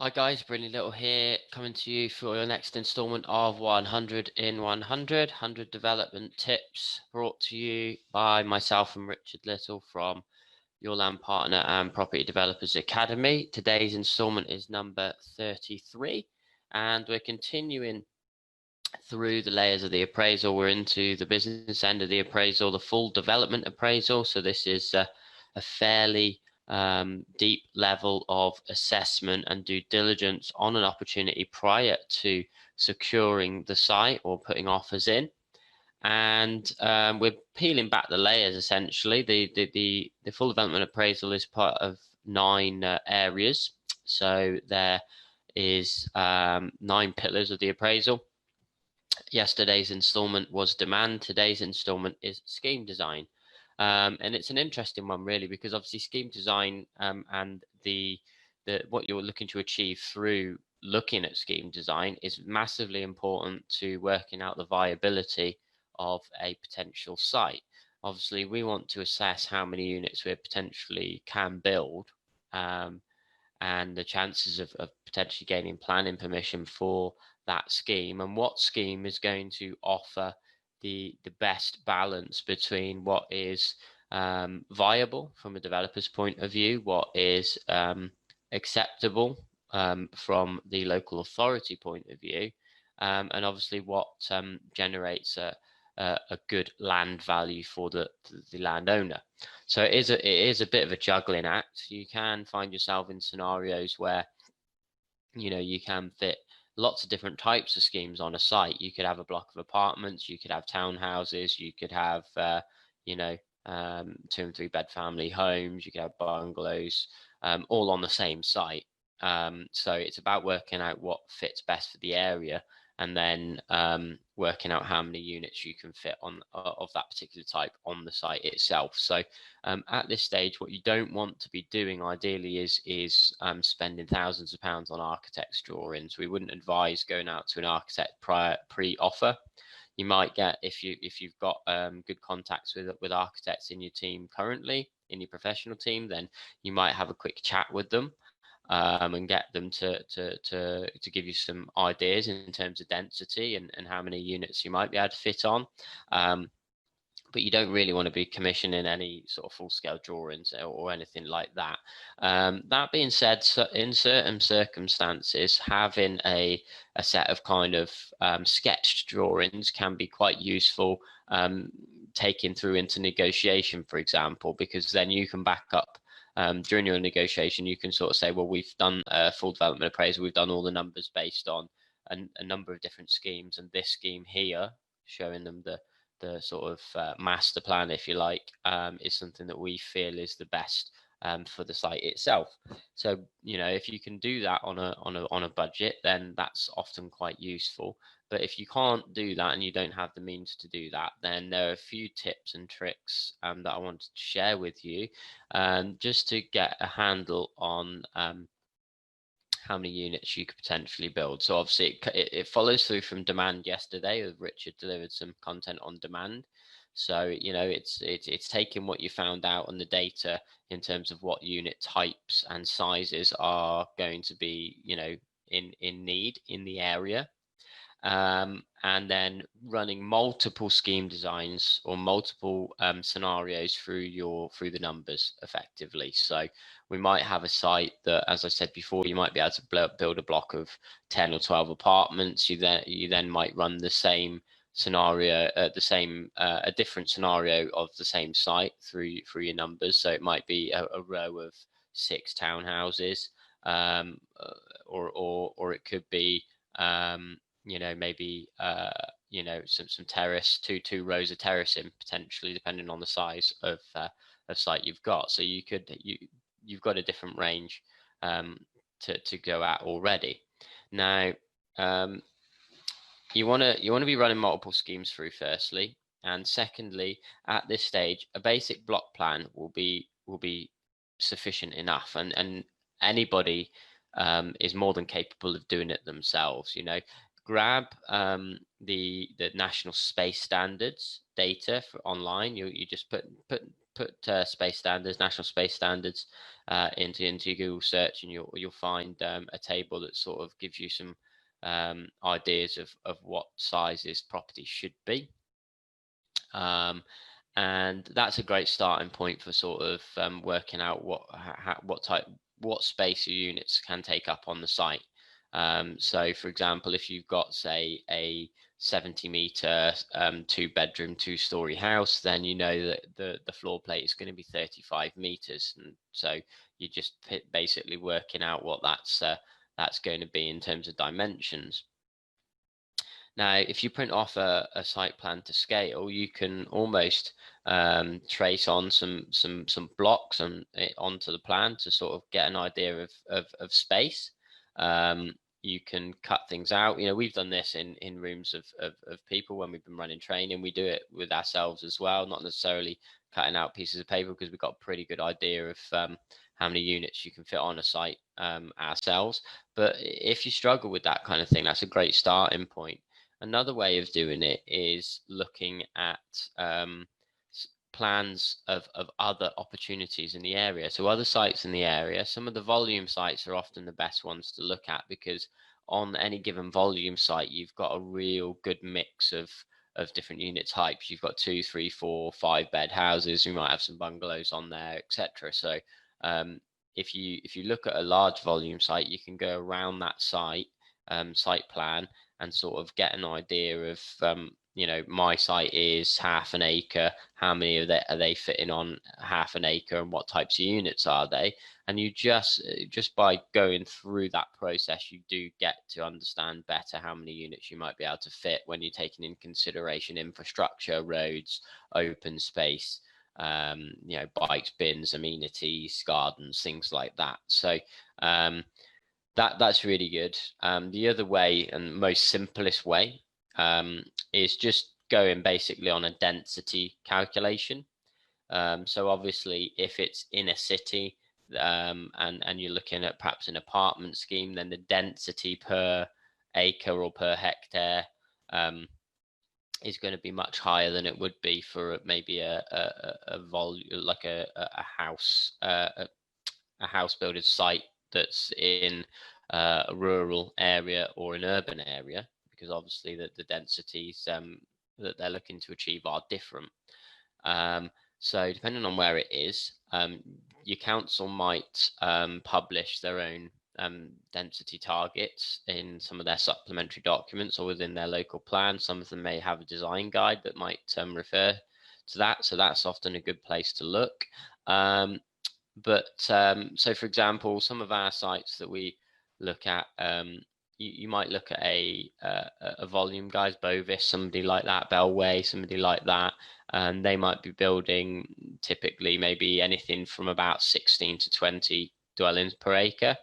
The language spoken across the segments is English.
Hi guys, Brilliant Little here, coming to you for your next installment of 100 in 100 development tips, brought to you by myself and Richard Little from Your Land Partner and Property Developers Academy. Today's installment is number 33, and we're continuing through the layers of the appraisal. We're into the business end of the appraisal, the full development appraisal. So this is a fairly deep level of assessment and due diligence on an opportunity prior to securing the site or putting offers in. And we're peeling back the layers essentially. The full development appraisal is part of 9 areas. So there is 9 pillars of the appraisal. Yesterday's installment was demand. Today's installment is scheme design. And it's an interesting one, really, because obviously scheme design and the what you're looking to achieve through looking at scheme design is massively important to working out the viability of a potential site. Obviously, we want to assess how many units we potentially can build, and the chances of potentially gaining planning permission for that scheme, and what scheme is going to offer the best balance between what is viable from a developer's point of view, what is acceptable from the local authority point of view, and obviously what generates a good land value for the landowner. So it is a bit of a juggling act. You can find yourself in scenarios where you can fit lots of different types of schemes on a site. You could have a block of apartments, you could have townhouses, you could have 2 and 3 bed family homes, you could have bungalows, all on the same site. So it's about working out what fits best for the area, and then working out how many units you can fit on of that particular type on the site itself. So at this stage, what you don't want to be doing ideally is spending thousands of pounds on architect's drawings. We wouldn't advise going out to an architect pre-offer. You might get, if you've got good contacts with architects in your team currently, in your professional team, then you might have a quick chat with them and get them to give you some ideas in terms of density and how many units you might be able to fit on. But you don't really want to be commissioning any sort of full-scale drawings or anything like that. That being said, so in certain circumstances, having a set of kind of sketched drawings can be quite useful, taking through into negotiation, for example, because then you can back up during your negotiation. You can sort of say, well, we've done a full development appraisal, we've done all the numbers based on a number of different schemes, and this scheme here, showing them the sort of master plan, if you like, is something that we feel is the best for the site itself. So if you can do that on a budget, then that's often quite useful. But if you can't do that and you don't have the means to do that, then there are a few tips and tricks that I wanted to share with you, just to get a handle on how many units you could potentially build. So obviously it follows through from demand. Yesterday, Richard delivered some content on demand. So it's taking what you found out on the data in terms of what unit types and sizes are going to be in need in the area, and then running multiple scheme designs or multiple scenarios through the numbers effectively. So we might have a site that, as I said before, you might be able to build a block of 10 or 12 apartments. You then might run the same scenario, a different scenario of the same site through your numbers. So it might be a row of 6 townhouses, or it could be maybe some terrace, two rows of terracing potentially, depending on the size of site you've got. So you've got a different range to go at already. Now you want to be running multiple schemes through, firstly, and secondly, at this stage, a basic block plan will be sufficient enough, and anybody is more than capable of doing it themselves. Grab the national space standards data for online. You just put put space standards, national space standards, into Google search, and you'll find a table that sort of gives you some ideas of what sizes properties should be. And that's a great starting point for sort of working out what space your units can take up on the site. So for example, if you've got, say, a 70-meter 2-bedroom 2-story house, then you know that the floor plate is going to be 35 meters, and so you just basically working out what that's going to be in terms of dimensions. Now, if you print off a site plan to scale, you can almost trace on some blocks onto the plan to sort of get an idea of space. You can cut things out. We've done this in rooms of people when we've been running training. We do it with ourselves as well, not necessarily cutting out pieces of paper, because we've got a pretty good idea of how many units you can fit on a site ourselves. But if you struggle with that kind of thing, that's a great starting point. Another way of doing it is looking at plans of other opportunities in the area. So other sites in the area, some of the volume sites are often the best ones to look at, because on any given volume site, you've got a real good mix of different unit types. You've got 2, 3, 4, 5-bed houses. You might have some bungalows on there, etc. So if you look at a large volume site, you can go around that site plan and sort of get an idea of, my site is half an acre. How many are they fitting on half an acre, and what types of units are they? And you just by going through that process, you do get to understand better how many units you might be able to fit when you're taking in consideration infrastructure, roads, open space, bikes, bins, amenities, gardens, things like that. So that's really good. The other way, and most simplest way, is just going basically on a density calculation. So obviously, if it's in a city, and you're looking at perhaps an apartment scheme, then the density per acre or per hectare is going to be much higher than it would be for maybe a volume, like a house, a house builder's site that's in a rural area or an urban area, because obviously the densities that they're looking to achieve are different. So depending on where it is, your council might publish their own density targets in some of their supplementary documents or within their local plan. Some of them may have a design guide that might refer to that, so that's often a good place to look. So for example, some of our sites that we look at, you might look at a volume guys, Bovis, somebody like that, Bellway, somebody like that, and they might be building typically maybe anything from about 16 to 20 dwellings per acre,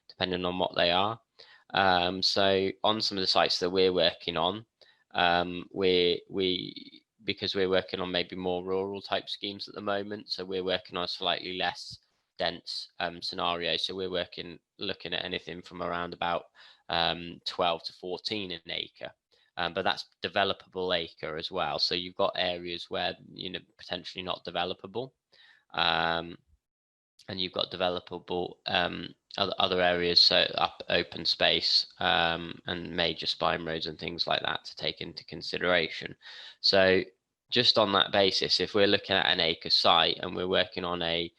depending on what they are. So on some of the sites that we're working on, because we're working on maybe more rural type schemes at the moment, so we're working on slightly less dense scenario. So we're looking at anything from around about 12 to 14 an acre, but that's developable acre as well. So you've got areas where potentially not developable, and you've got developable other areas, so up open space, and major spine roads and things like that to take into consideration. So just on that basis, if we're looking at an acre site and we're working on a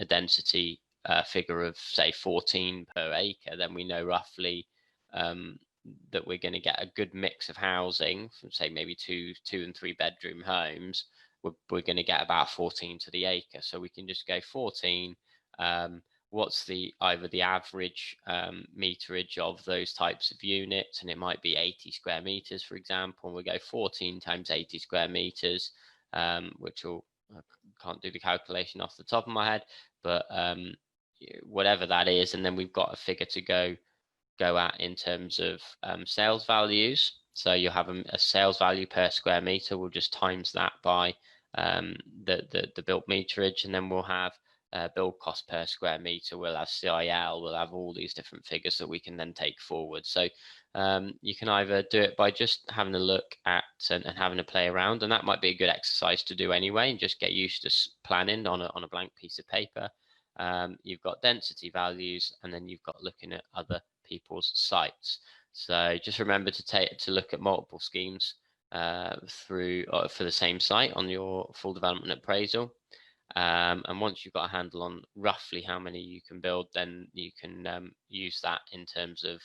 density figure of say 14 per acre, then we know roughly that we're going to get a good mix of housing from say maybe 2 and 3 bedroom homes. We're going to get about 14 to the acre, so we can just go 14. What's either the average meterage of those types of units, and it might be 80 square meters, for example, and we go 14 times 80 square meters, which will, I can't do the calculation off the top of my head, but whatever that is, and then we've got a figure to go at in terms of sales values. So you'll have a sales value per square meter. We'll just times that by the built meterage, and then we'll have build cost per square meter, we'll have CIL, we'll have all these different figures that we can then take forward. So you can either do it by just having a look at and having a play around, and that might be a good exercise to do anyway, and just get used to planning on a blank piece of paper. You've got density values, and then you've got looking at other people's sites. So just remember to look at multiple schemes for the same site on your full development appraisal. And once you've got a handle on roughly how many you can build, then you can use that in terms of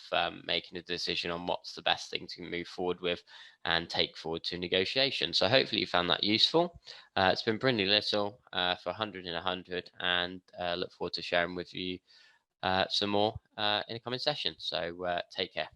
making a decision on what's the best thing to move forward with and take forward to negotiation. So hopefully you found that useful. It's been Brindley Little for 100 in 100, and look forward to sharing with you some more in a coming session. So take care.